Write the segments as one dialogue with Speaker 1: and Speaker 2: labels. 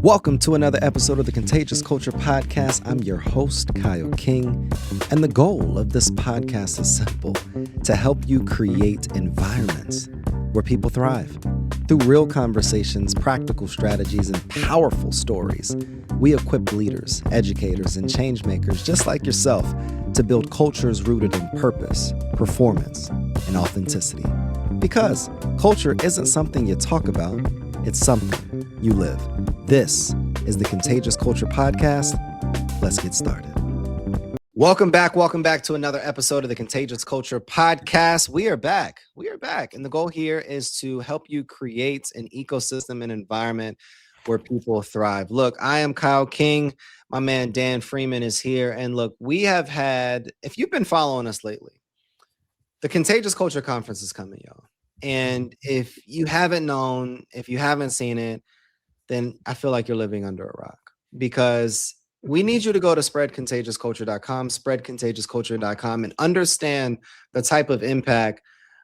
Speaker 1: Welcome to another episode of the Contagious Culture Podcast. I'm your host, Kyle King, and the goal of this podcast is simple: to help you create environments where people thrive. Through real conversations, practical strategies, and powerful stories, we equip leaders, educators, and change makers just like yourself to build cultures rooted in purpose, performance, and authenticity. Because culture isn't something you talk about, it's something you live. This is the Contagious Culture Podcast. Let's get started. Welcome back to another episode of the Contagious Culture Podcast. We are back. And the goal here is to help you create an ecosystem and environment where people thrive. Look, I am Kyle King. My man Dan Freeman is here. And look, we have had, if you've been following us lately, the Contagious Culture Conference is coming, y'all. And if you haven't known, if you haven't seen it, then I feel like you're living under a rock, because we need you to go to spreadcontagiousculture.com, and understand the type of impact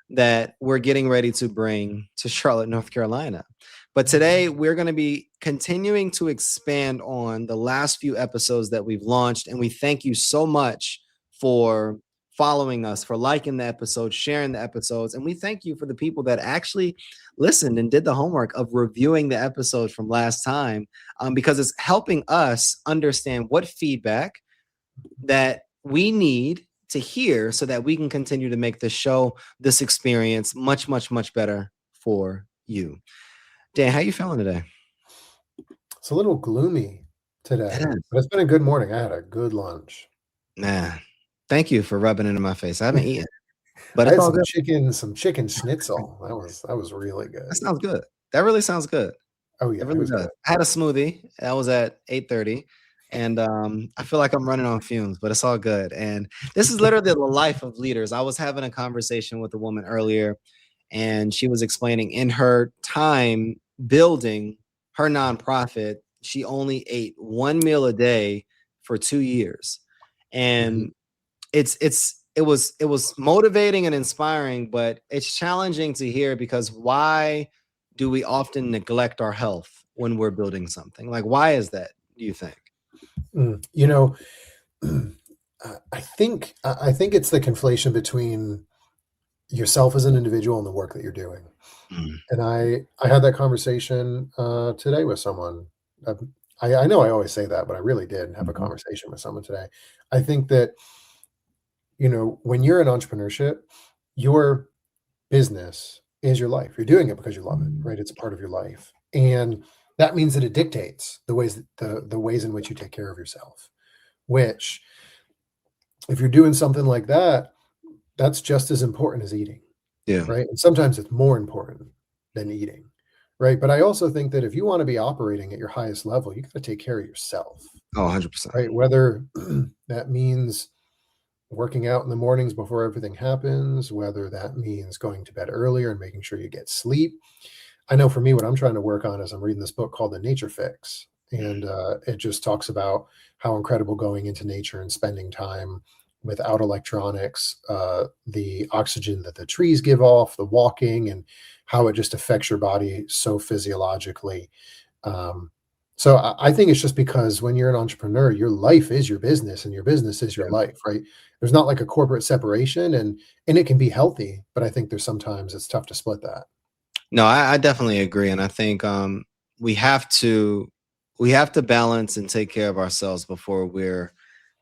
Speaker 1: that we're getting ready to bring to Charlotte, North Carolina. But today we're going to be continuing to expand on the last few episodes that we've launched. And we thank you so much for following us, for liking the episodes, sharing the episodes. And we thank you for the people that actually listened and did the homework of reviewing the episodes from last time, because it's helping us understand what feedback that we need to hear so that we can continue to make this show, this experience much, much, much better for you. Dan, how you feeling today?
Speaker 2: It's a little gloomy today, but it's been a good morning. I had a good lunch.
Speaker 1: Man, thank you for rubbing it in my face. I haven't eaten, but
Speaker 2: I
Speaker 1: it's
Speaker 2: had
Speaker 1: all good.
Speaker 2: some chicken schnitzel. That was really good.
Speaker 1: That sounds good. That really sounds good.
Speaker 2: Oh yeah,
Speaker 1: It really does.
Speaker 2: good.
Speaker 1: I had a smoothie. That was at 8:30, and I feel like I'm running on fumes, but it's all good. And this is literally the life of leaders. I was having a conversation with a woman earlier, and she was explaining in her time building her nonprofit, she only ate one meal a day for 2 years, and it was motivating and inspiring, but it's challenging to hear, because why do we often neglect our health when we're building something? Like, why is that, do you think?
Speaker 2: I think it's the conflation between yourself as an individual and the work that you're doing. And I had that conversation today with someone. I know I always say that, but I really did have a conversation with someone today. I think that, when you're in entrepreneurship, your business is your life. You're doing it because you love it, right? It's a part of your life. And that means that it dictates the ways in which you take care of yourself, which, if you're doing something like that, that's just as important as eating.
Speaker 1: Yeah.
Speaker 2: Right. And sometimes it's more important than eating. Right. But I also think that if you want to be operating at your highest level, you got to take care of yourself.
Speaker 1: Oh, 100%.
Speaker 2: Right. Whether that means working out in the mornings before everything happens, whether that means going to bed earlier and making sure you get sleep. I know for me, what I'm trying to work on is I'm reading this book called The Nature Fix. And it just talks about how incredible going into nature and spending time without electronics, the oxygen that the trees give off, the walking, and how it just affects your body so physiologically. So I think it's just because when you're an entrepreneur, your life is your business and your business is your life, right? There's not like a corporate separation, and it can be healthy, but I think there's sometimes it's tough to split that.
Speaker 1: No, I definitely agree. And I think we have to balance and take care of ourselves before we're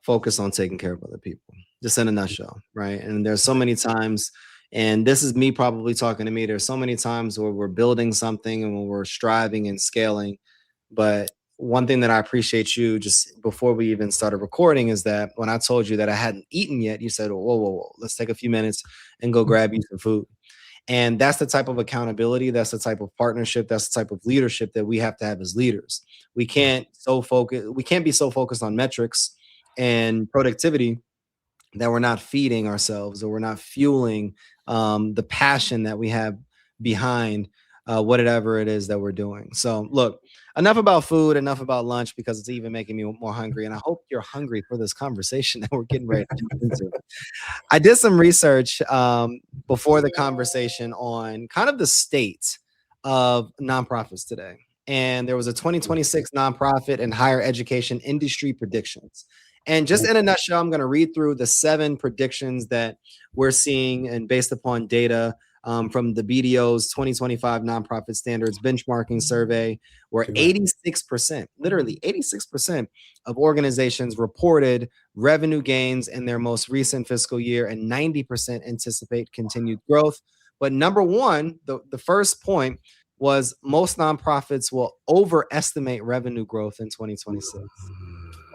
Speaker 1: focused on taking care of other people, just in a nutshell, right? And there's so many times, and this is me probably talking to me, there's so many times where we're building something and when we're striving and scaling. But one thing that I appreciate you, just before we even started recording, is that when I told you that I hadn't eaten yet, you said, whoa, let's take a few minutes and go grab you some food. And that's the type of accountability, that's the type of partnership, that's the type of leadership that we have to have as leaders. We can't be so focused on metrics and productivity that we're not feeding ourselves, or we're not fueling the passion that we have behind whatever it is that we're doing. So look, enough about food, enough about lunch, because it's even making me more hungry. And I hope you're hungry for this conversation that we're getting ready to jump into. I did some research before the conversation on kind of the state of nonprofits today. and there was a 2026 nonprofit and higher education industry predictions. And just in a nutshell, I'm going to read through the 7 predictions that we're seeing and based upon data from the BDO's 2025 Nonprofit Standards Benchmarking Survey, where 86%, literally 86% of organizations reported revenue gains in their most recent fiscal year, and 90% anticipate continued growth. But number one, the first point was most nonprofits will overestimate revenue growth in 2026.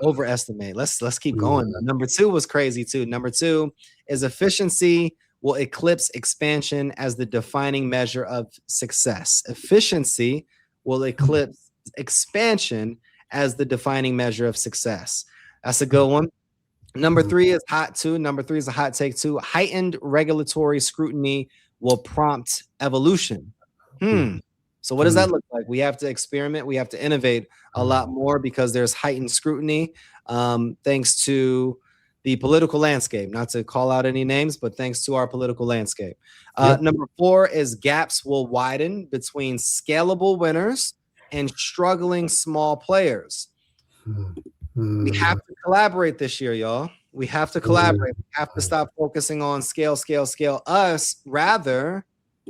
Speaker 1: Overestimate. Let's keep going. Number 2 was crazy too. Number 2 is efficiency will eclipse expansion as the defining measure of success. Efficiency will eclipse expansion as the defining measure of success. That's a good one. Number 3 is hot too. Number 3 is a hot take too. Heightened regulatory scrutiny will prompt evolution. So what does that look like? We have to experiment. We have to innovate a lot more because there's heightened scrutiny thanks to the political landscape. Not to call out any names, but thanks to our political landscape. Number 4 is gaps will widen between scalable winners and struggling small players. We have to collaborate this year, y'all. We have to collaborate. We have to stop focusing on scale us. Rather,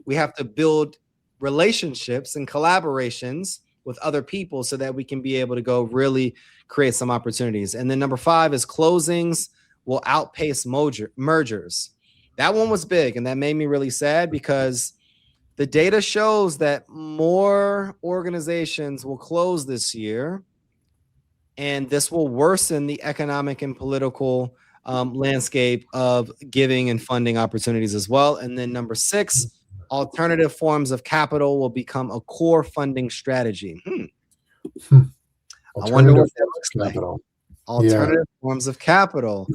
Speaker 1: we have to build relationships and collaborations with other people so that we can be able to go really create some opportunities. And then number 5 is closings will outpace mergers. That one was big, and that made me really sad because the data shows that more organizations will close this year, and this will worsen the economic and political landscape of giving and funding opportunities as well. And then number 6, alternative forms of capital will become a core funding strategy. I wonder what that looks like. Alternative forms of capital.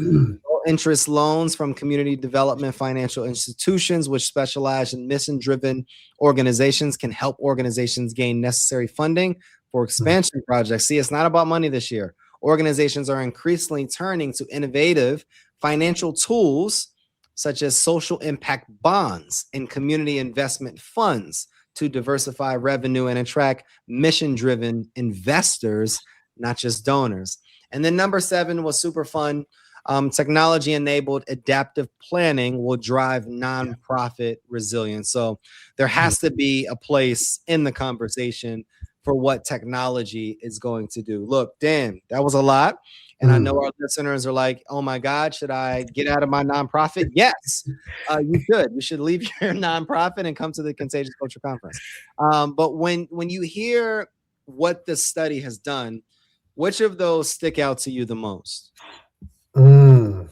Speaker 1: Interest loans from community development financial institutions, which specialize in mission-driven organizations, can help organizations gain necessary funding for expansion projects. See, it's not about money this year. Organizations are increasingly turning to innovative financial tools such as social impact bonds and community investment funds to diversify revenue and attract mission-driven investors, not just donors. And then number 7 was super fun. Technology-enabled adaptive planning will drive nonprofit resilience. So there has to be a place in the conversation for what technology is going to do. Look, Dan, that was a lot. And I know our listeners are like, oh my God, should I get out of my nonprofit? Yes, you should. You should leave your nonprofit and come to the Contagious Culture Conference. But when you hear what this study has done, which of those stick out to you the most?
Speaker 2: You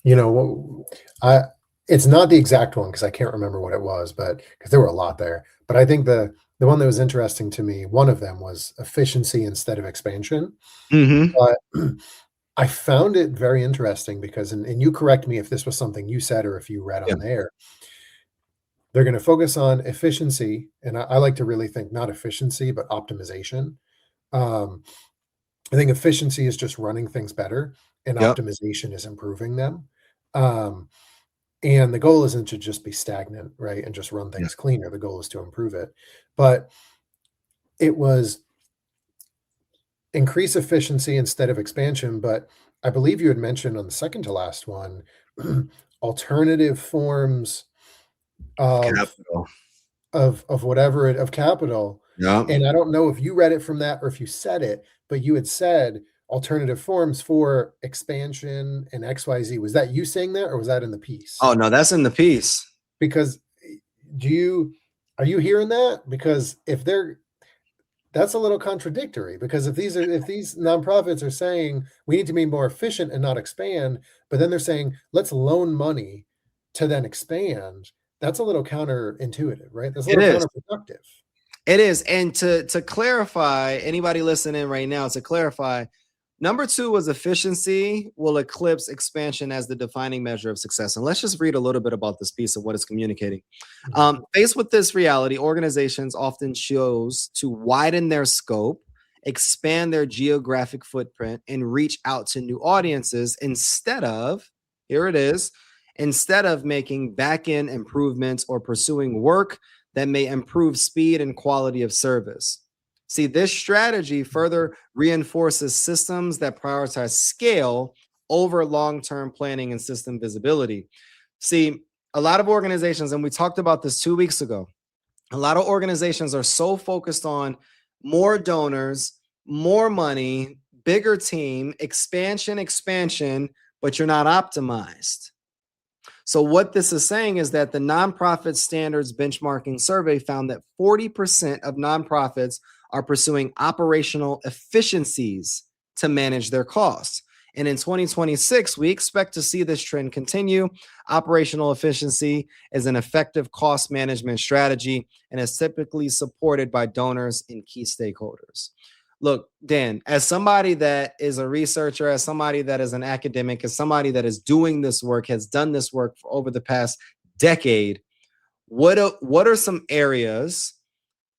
Speaker 2: know, it's not the exact one because I can't remember what it was, but because there were a lot there. But I think the one that was interesting to me, one of them was efficiency instead of expansion. But I found it very interesting because, and you correct me if this was something you said or if you read on there, they're going to focus on efficiency. And I like to really think not efficiency, but optimization. I think efficiency is just running things better and optimization is improving them. And the goal isn't to just be stagnant, right? And just run things cleaner. The goal is to improve it. But it was increase efficiency instead of expansion. But I believe you had mentioned on the second to last one, alternative forms of capital. Of capital. And I don't know if you read it from that or if you said it, but you had said alternative forms for expansion and XYZ. Was that you saying that, or was that in the piece?
Speaker 1: Oh, no, that's in the piece.
Speaker 2: Because are you hearing that? Because that's a little contradictory, because if these nonprofits are saying we need to be more efficient and not expand, but then they're saying let's loan money to then expand, that's a little counterintuitive, right? That's a little counterproductive.
Speaker 1: It is. And to clarify, anybody listening right now, to clarify, number 2 was efficiency will eclipse expansion as the defining measure of success. And let's just read a little bit about this piece of what it's communicating. Faced with this reality, organizations often choose to widen their scope, expand their geographic footprint, and reach out to new audiences instead of, here it is, instead of making back-end improvements or pursuing work that may improve speed and quality of service. See, this strategy further reinforces systems that prioritize scale over long-term planning and system visibility. See, a lot of organizations, and we talked about this 2 weeks ago, a lot of organizations are so focused on more donors, more money, bigger team, expansion, but you're not optimized. So, what this is saying is that the nonprofit standards benchmarking survey found that 40% of nonprofits are pursuing operational efficiencies to manage their costs. And in 2026, we expect to see this trend continue. Operational efficiency is an effective cost management strategy and is typically supported by donors and key stakeholders. Look, Dan, as somebody that is a researcher, as somebody that is an academic, as somebody that is doing this work, has done this work for over the past decade, what are some areas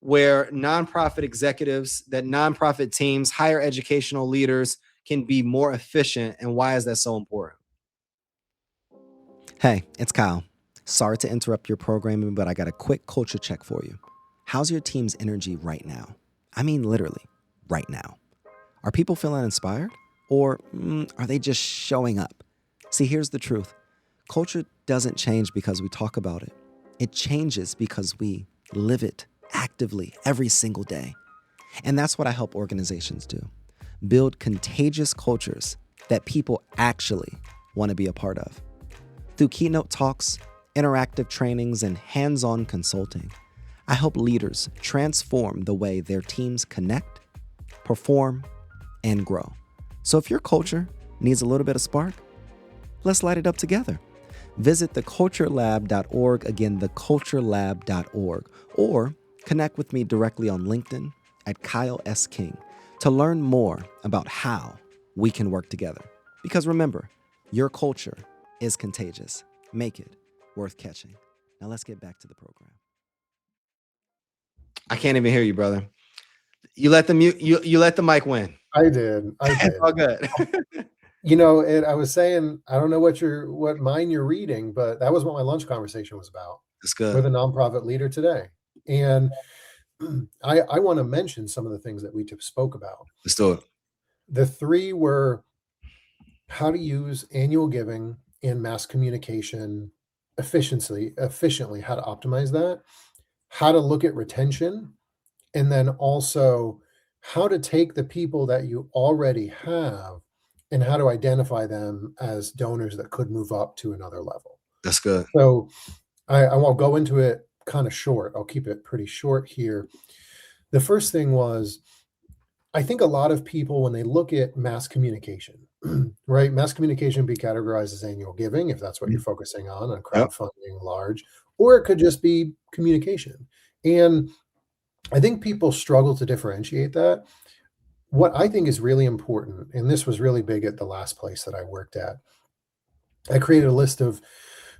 Speaker 1: where nonprofit executives, that nonprofit teams, higher educational leaders can be more efficient, and why is that so important? Hey, it's Kyle. Sorry to interrupt your programming, but I got a quick culture check for you. How's your team's energy right now? I mean, literally, right now. Are people feeling inspired? Or are they just showing up? See, here's the truth. Culture doesn't change because we talk about it. It changes because we live it actively every single day. And that's what I help organizations do. Build contagious cultures that people actually want to be a part of. Through keynote talks, interactive trainings, and hands-on consulting, I help leaders transform the way their teams connect, perform, and grow. So if your culture needs a little bit of spark, let's light it up together. Visit theculturelab.org, again, theculturelab.org, or connect with me directly on LinkedIn at Kyle S. King to learn more about how we can work together. Because remember, your culture is contagious. Make it worth catching. Now let's get back to the program. I can't even hear you, brother. You let the you let the mic win.
Speaker 2: I did.
Speaker 1: It's all good.
Speaker 2: I was saying, I don't know what mine you're reading, but that was what my lunch conversation was about.
Speaker 1: That's good.
Speaker 2: With a nonprofit leader today. And I want to mention some of the things that we spoke about.
Speaker 1: Let's do it.
Speaker 2: The three were how to use annual giving and mass communication efficiently, how to optimize that, how to look at retention, and then also how to take the people that you already have and how to identify them as donors that could move up to another level.
Speaker 1: That's good.
Speaker 2: So I won't go into it kind of short. I'll keep it pretty short here. The first thing was, I think a lot of people, when they look at mass communication, right? Mass communication be categorized as annual giving, if that's what you're focusing on crowdfunding, large, or it could just be communication. And I think people struggle to differentiate that. What I think is really important, and this was really big at the last place that I worked at, I created a list of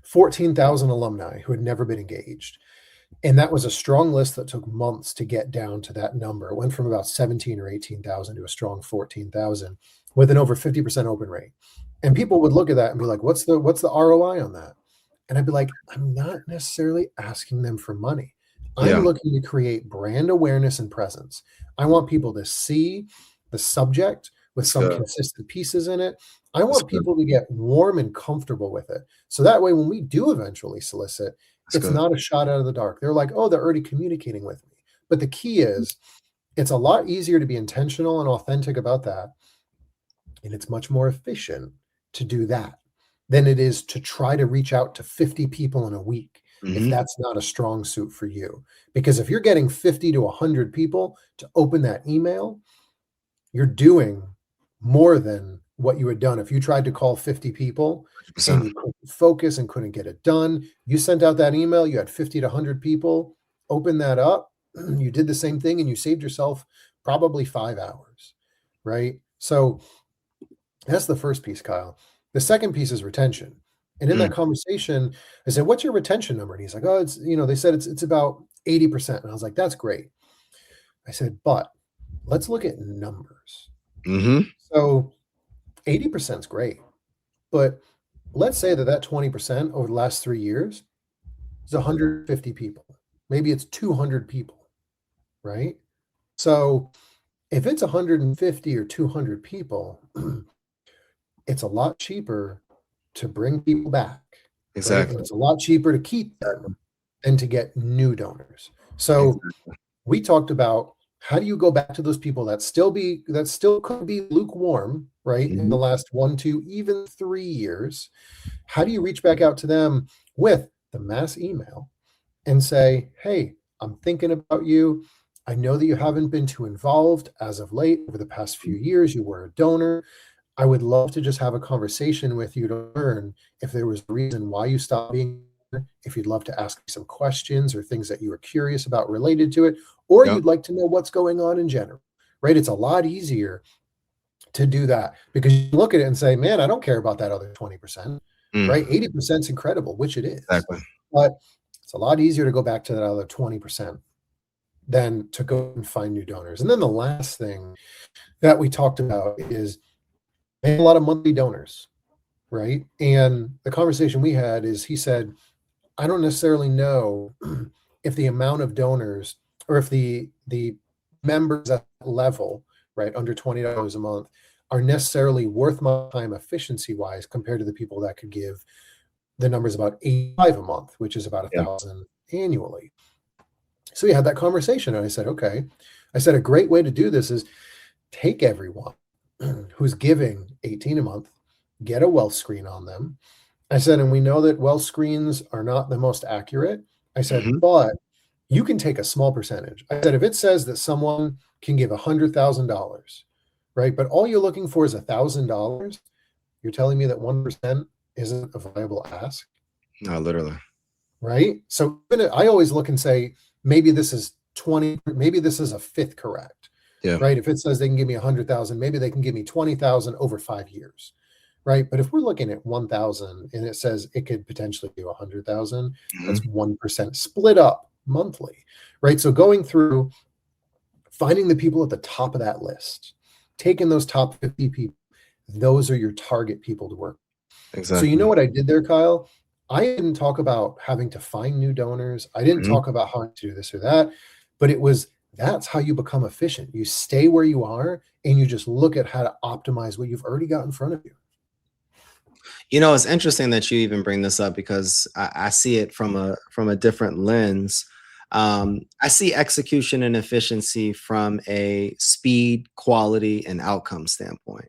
Speaker 2: 14,000 alumni who had never been engaged. And that was a strong list that took months to get down to that number. It went from about 17 or 18,000 to a strong 14,000 with an over 50% open rate. And people would look at that and be like, what's the ROI on that? And I'd be like, I'm not necessarily asking them for money. I'm looking to create brand awareness and presence. I want people to see the subject with some consistent pieces in it. I want people to get warm and comfortable with it. So that way, when we do eventually solicit, it's not a shot out of the dark. They're like, oh, they're already communicating with me. But the key is, it's a lot easier to be intentional and authentic about that. And it's much more efficient to do that than it is to try to reach out to 50 people in a week. If that's not a strong suit for you. Because if you're getting 50 to 100 people to open that email, you're doing more than what you had done. If you tried to call 50 people 100%. And you couldn't focus and couldn't get it done, you sent out that email, you had 50 to 100 people, open that up, you did the same thing, and you saved yourself probably 5 hours, right? So that's the first piece, Kyle. The second piece is retention. And in that conversation, I said, what's your retention number? And he's like, oh, they said it's about 80%. And I was like, that's great. I said, but let's look at numbers. So 80% is great, but let's say that 20% over the last 3 years is 150 people. Maybe it's 200 people, right? So if it's 150 or 200 people, it's a lot cheaper to bring people back, right? And
Speaker 1: Exactly.
Speaker 2: it's a lot cheaper to keep them than to get new donors. So
Speaker 1: Exactly.
Speaker 2: we talked about how do you go back to those people that still could be lukewarm, right? In the
Speaker 1: Mhm.
Speaker 2: last 1, 2, even 3 years. How do you reach back out to them with the mass email and say, "Hey, I'm thinking about you. I know that you haven't been too involved as of late. Over the past few years, you were a donor. I would love to just have a conversation with you to learn if there was a reason why you stopped being there, if you'd love to ask me some questions or things that you were curious about related to it, or
Speaker 1: Yep.
Speaker 2: you'd like to know what's going on in general." Right? It's a lot easier to do that because you look at it and say, "Man, I don't care about that other 20%."
Speaker 1: Mm,
Speaker 2: Right? 80% is incredible, which it is.
Speaker 1: exactly.
Speaker 2: But it's a lot easier to go back to that other 20% than to go and find new donors. And then the last thing that we talked about is a lot of monthly donors, right? And the conversation we had is he said, "I don't necessarily know if the amount of donors or if the members at that level, right, under $20 a month are necessarily worth my time efficiency wise compared to the people that could give the numbers about 85 a month, which is about a
Speaker 1: Yeah.
Speaker 2: thousand annually." So we had that conversation and I said, "Okay." I said, "A great way to do this is take everyone who's giving 18 a month, get a wealth screen on them." I said, "And we know that wealth screens are not the most accurate." I said,
Speaker 1: Mhm.
Speaker 2: "But you can take a small percentage." I said, "If it says that someone can give $100,000, right? But all you're looking for is $1,000, you're telling me that 1% isn't a viable ask?"
Speaker 1: No, literally.
Speaker 2: Right? So I always look and say, maybe this is 20, maybe this is a fifth correct,
Speaker 1: Yeah.
Speaker 2: right? If it says they can give me 100,000, maybe they can give me 20,000 over 5 years, right? But if we're looking at 1,000 and it says it could potentially do 100,000,
Speaker 1: Mhm.
Speaker 2: that's 1% split up monthly, right? So going through finding the people at the top of that list, taking those top 50 people, those are your target people to work. So you know
Speaker 1: Exactly.
Speaker 2: what I did there, Kyle? I didn't talk about having to find new donors. I didn't
Speaker 1: Mhm.
Speaker 2: talk about how to do this or that, but it was that's how you become efficient. You stay where you are and you just look at how to optimize what you've already got in front of you.
Speaker 1: It's interesting that you even bring this up because I see it from a different lens. I see execution and efficiency from a speed, quality, and outcome standpoint.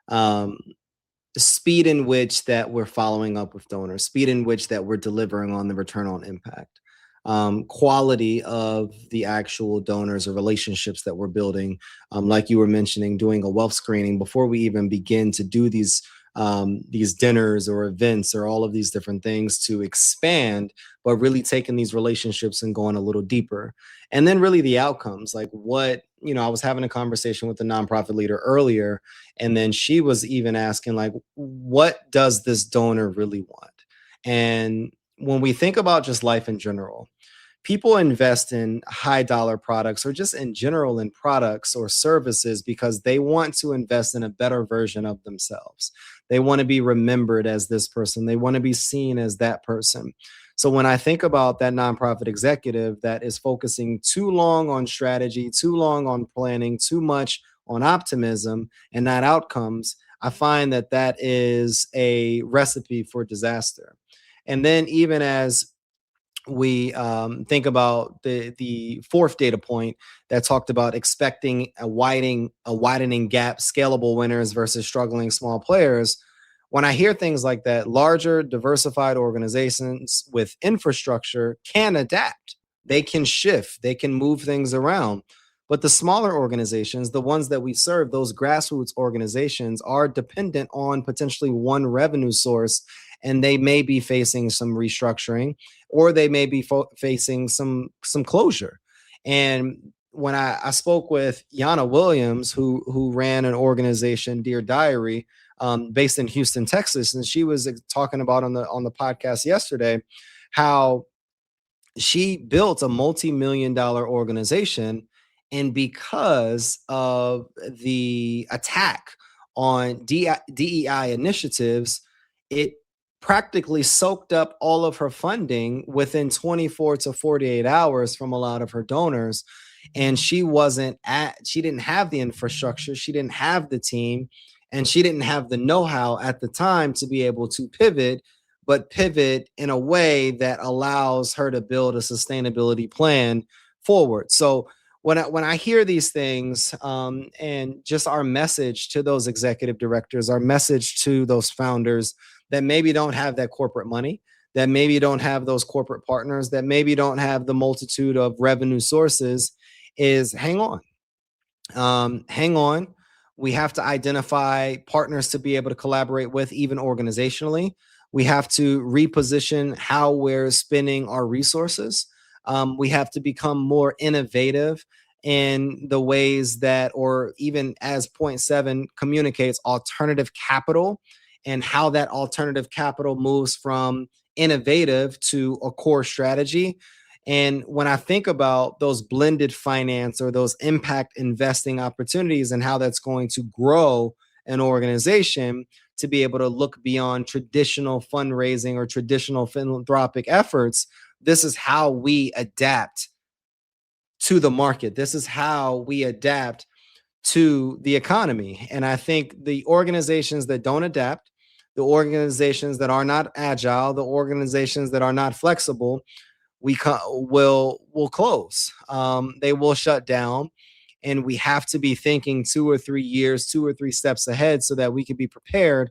Speaker 1: Um, speed in which that we're following up with donors, speed in which that we're delivering on the return on impact, quality of the actual donors or relationships that we're building. Like you were mentioning, doing a wealth screening before we even begin to do these dinners or events or all of these different things to expand, but really taking these relationships and going a little deeper. And then really the outcomes, like I was having a conversation with a nonprofit leader earlier, and then she was even asking, like, what does this donor really want? And when we think about just life in general, people invest in high dollar products or just in general in products or services because they want to invest in a better version of themselves. They want to be remembered as this person, they want to be seen as that person. So when I think about that nonprofit executive that is focusing too long on strategy, too long on planning, too much on optimism and not outcomes, I find that that is a recipe for disaster. And then even as we think about the fourth data point that talked about expecting a widening gap, scalable winners versus struggling small players. When I hear things like that, larger diversified organizations with infrastructure can adapt, they can shift, they can move things around. But the smaller organizations, the ones that we serve, those grassroots organizations, are dependent on potentially one revenue source, and they may be facing some restructuring, or they may be facing some closure. And when I spoke with Yana Williams, who ran an organization, Dear Diary, based in Houston, Texas, and she was talking about on the podcast yesterday how she built a multi-million-dollar organization, and because of the attack on DEI initiatives, it practically soaked up all of her funding within 24 to 48 hours from a lot of her donors. And she didn't have the infrastructure, she didn't have the team, and she didn't have the know-how at the time to be able to pivot, but pivot in a way that allows her to build a sustainability plan forward. So when I hear these things, and just our message to those executive directors, our message to those founders that maybe don't have that corporate money, that maybe don't have those corporate partners, that maybe don't have the multitude of revenue sources, is hang on. Hang on. We have to identify partners to be able to collaborate with, even organizationally. We have to reposition how we're spending our resources. We have to become more innovative in the ways that, or even as point seven communicates, alternative capital, and how that alternative capital moves from innovative to a core strategy. And when I think about those blended finance or those impact investing opportunities and how that's going to grow an organization to be able to look beyond traditional fundraising or traditional philanthropic efforts, this is how we adapt to the market. This is how we adapt to the economy. And I think the organizations that don't adapt, the organizations that are not agile, the organizations that are not flexible, will close. They will shut down, and we have to be thinking 2 or 3 years, 2 or 3 steps ahead, so that we can be prepared,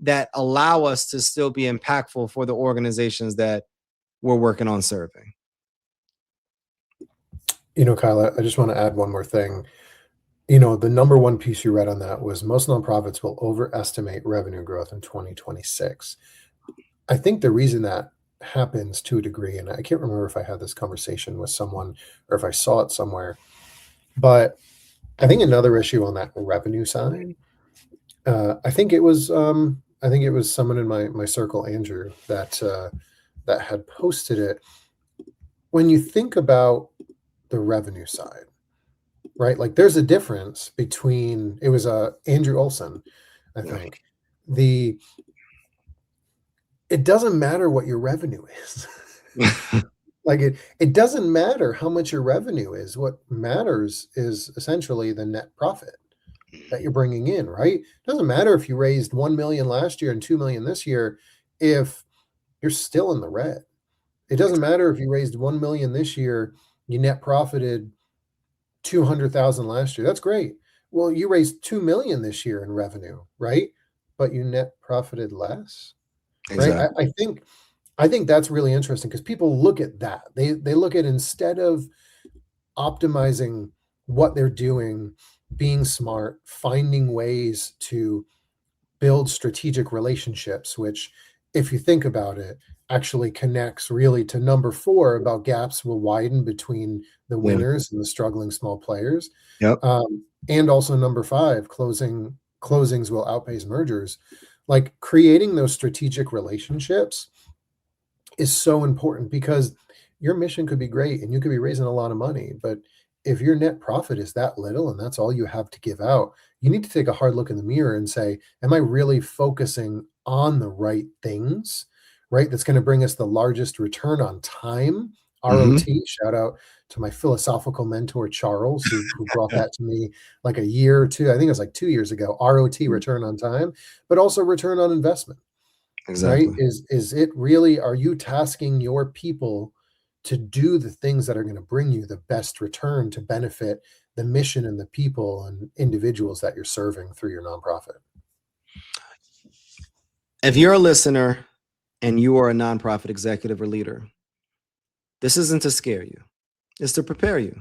Speaker 1: that allow us to still be impactful for the organizations that we're working on serving.
Speaker 2: Kyle, I just want to add one more thing. The number one piece you read on that was most nonprofits will overestimate revenue growth in 2026. I think the reason that happens to a degree, and I can't remember if I had this conversation with someone or if I saw it somewhere, but I think another issue on that revenue side, I think it was someone in my circle, Andrew, that had posted it. When you think about the revenue side, right? Like there's a difference between, it was Andrew Olson, I think. It doesn't matter what your revenue is. Like it doesn't matter how much your revenue is. What matters is essentially the net profit that you're bringing in, right? It doesn't matter if you raised 1 million last year and 2 million this year if you're still in the red. It doesn't matter if you raised 1 million this year, you net profited 200,000 last year. That's great. Well, you raised 2 million this year in revenue, right? But you net profited less, right?
Speaker 1: Exactly.
Speaker 2: I think that's really interesting because people look at that. They look at, instead of optimizing what they're doing, being smart, finding ways to build strategic relationships, which, if you think about it, actually connects really to number 4 about gaps will widen between the winners and the struggling small players.
Speaker 1: Yep.
Speaker 2: And also number 5, closings will outpace mergers. Like creating those strategic relationships is so important, because your mission could be great and you could be raising a lot of money, but if your net profit is that little and that's all you have to give out, you need to take a hard look in the mirror and say, am I really focusing on the right things, right? That's going to bring us the largest return on time, ROT. Shout out to my philosophical mentor, Charles, who brought that to me like a year or two. I think it was like 2 years ago, ROT, return on time, but also return on investment.
Speaker 1: Exactly.
Speaker 2: Right? Is it really, are you tasking your people to do the things that are going to bring you the best return to benefit the mission and the people and individuals that you're serving through your nonprofit?
Speaker 1: If you're a listener and you are a nonprofit executive or leader, this isn't to scare you. It's to prepare you.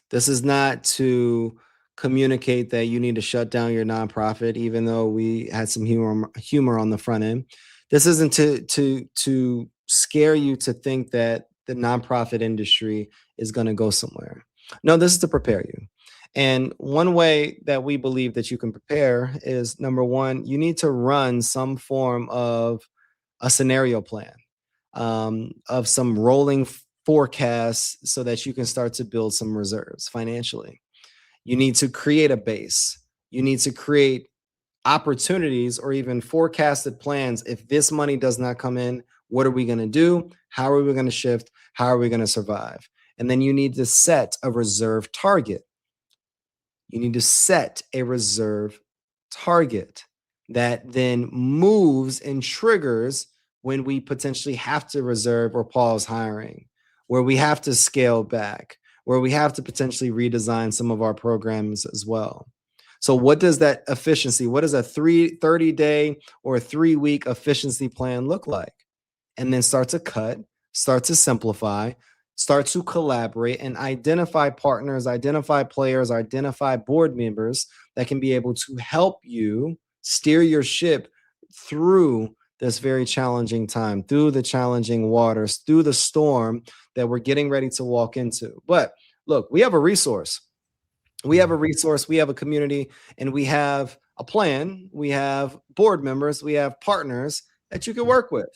Speaker 1: This is not to communicate that you need to shut down your nonprofit, even though we had some humor on the front end. This isn't to scare you to think that the nonprofit industry is going to go somewhere. No, this is to prepare you. And one way that we believe that you can prepare is, number one, you need to run some form of a scenario plan, of some rolling forecasts, so that you can start to build some reserves financially. You need to create a base. You need to create opportunities or even forecasted plans. If this money does not come in, what are we going to do? How are we going to shift? How are we going to survive? And then you need to set a reserve target. You need to set a reserve target that then moves and triggers when we potentially have to reserve or pause hiring, where we have to scale back, where we have to potentially redesign some of our programs as well. So what does that efficiency, what does a 30-day or a 3-week efficiency plan look like? And then start to cut, start to simplify, start to collaborate and identify partners, identify players, identify board members that can be able to help you steer your ship through this very challenging time, through the challenging waters, through the storm that we're getting ready to walk into. But look, we have a resource. We have a community, and we have a plan. We have board members, we have partners that you can work with.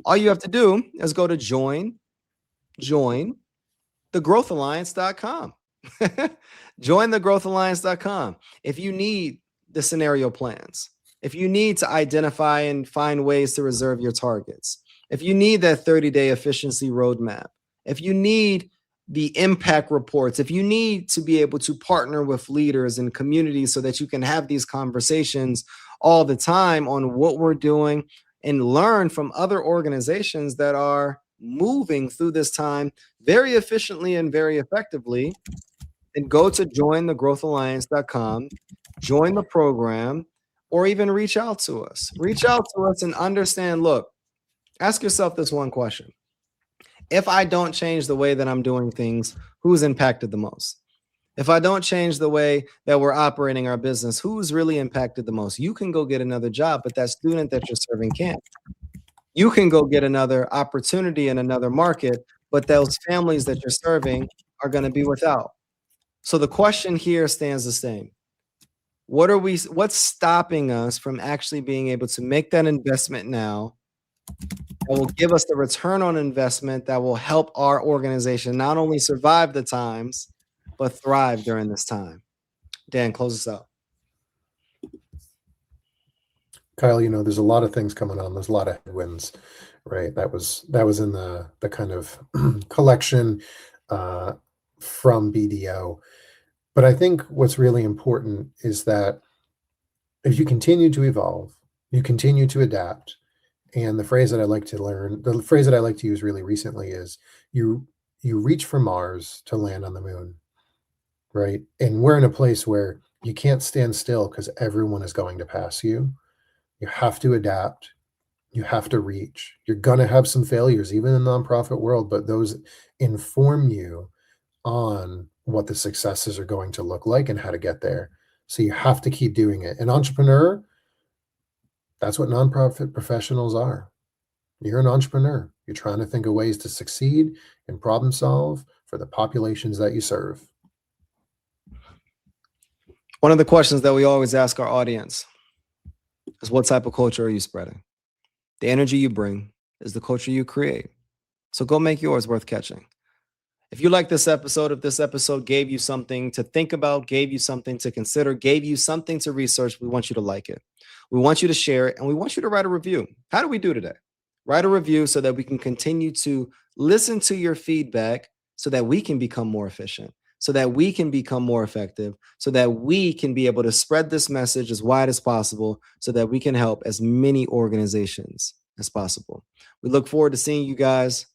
Speaker 1: All you have to do is go to join thegrowthalliance.com. Join thegrowthalliance.com. If you need the scenario plans, if you need to identify and find ways to reserve your targets, if you need that 30-day efficiency roadmap, if you need the impact reports, if you need to be able to partner with leaders and communities so that you can have these conversations all the time on what we're doing and learn from other organizations that are moving through this time very efficiently and very effectively, then go to jointhegrowthalliance.com, join the program, or even reach out to us. Reach out to us and understand, look, ask yourself this one question. If I don't change the way that I'm doing things, who's impacted the most? If I don't change the way that we're operating our business, who's really impacted the most? You can go get another job, but that student that you're serving can't. You can go get another opportunity in another market, but those families that you're serving are going to be without. So the question here stands the same. What's stopping us from actually being able to make that investment now that will give us the return on investment that will help our organization not only survive the times, but thrive during this time? Dan, close us out.
Speaker 2: Kyle, there's a lot of things coming on. There's a lot of headwinds, right? That was in the kind of collection from BDO. But I think what's really important is that if you continue to evolve, you continue to adapt. And the phrase that I like to use really recently is you reach for Mars to land on the moon, right? And we're in a place where you can't stand still because everyone is going to pass you. You have to adapt. You have to reach. You're going to have some failures, even in the nonprofit world, but those inform you on what the successes are going to look like and how to get there. So you have to keep doing it. An entrepreneur, that's what nonprofit professionals are. You're an entrepreneur. You're trying to think of ways to succeed and problem solve for the populations that you serve.
Speaker 1: One of the questions that we always ask our audience is, what type of culture are you spreading? The energy you bring is the culture you create. So go make yours worth catching. If you like this episode, if this episode gave you something to think about, gave you something to consider, gave you something to research, we want you to like it. We want you to share it, and we want you to write a review. How do we do today? Write a review so that we can continue to listen to your feedback so that we can become more efficient, so that we can become more effective, so that we can be able to spread this message as wide as possible so that we can help as many organizations as possible. We look forward to seeing you guys.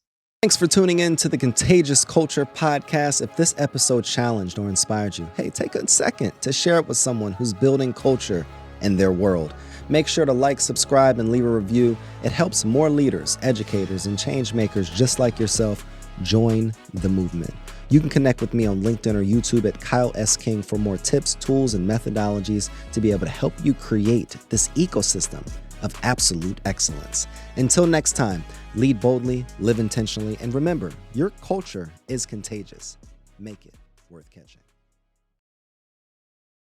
Speaker 1: Thanks for tuning in to the Contagious Culture Podcast. If this episode challenged or inspired you, hey, take a second to share it with someone who's building culture in their world. Make sure to like, subscribe, and leave a review. It helps more leaders, educators, and change makers just like yourself join the movement. You can connect with me on LinkedIn or YouTube at Kyle S. King for more tips, tools, and methodologies to be able to help you create this ecosystem of absolute excellence. Until next time, lead boldly, live intentionally, and remember, your culture is contagious. Make it worth catching.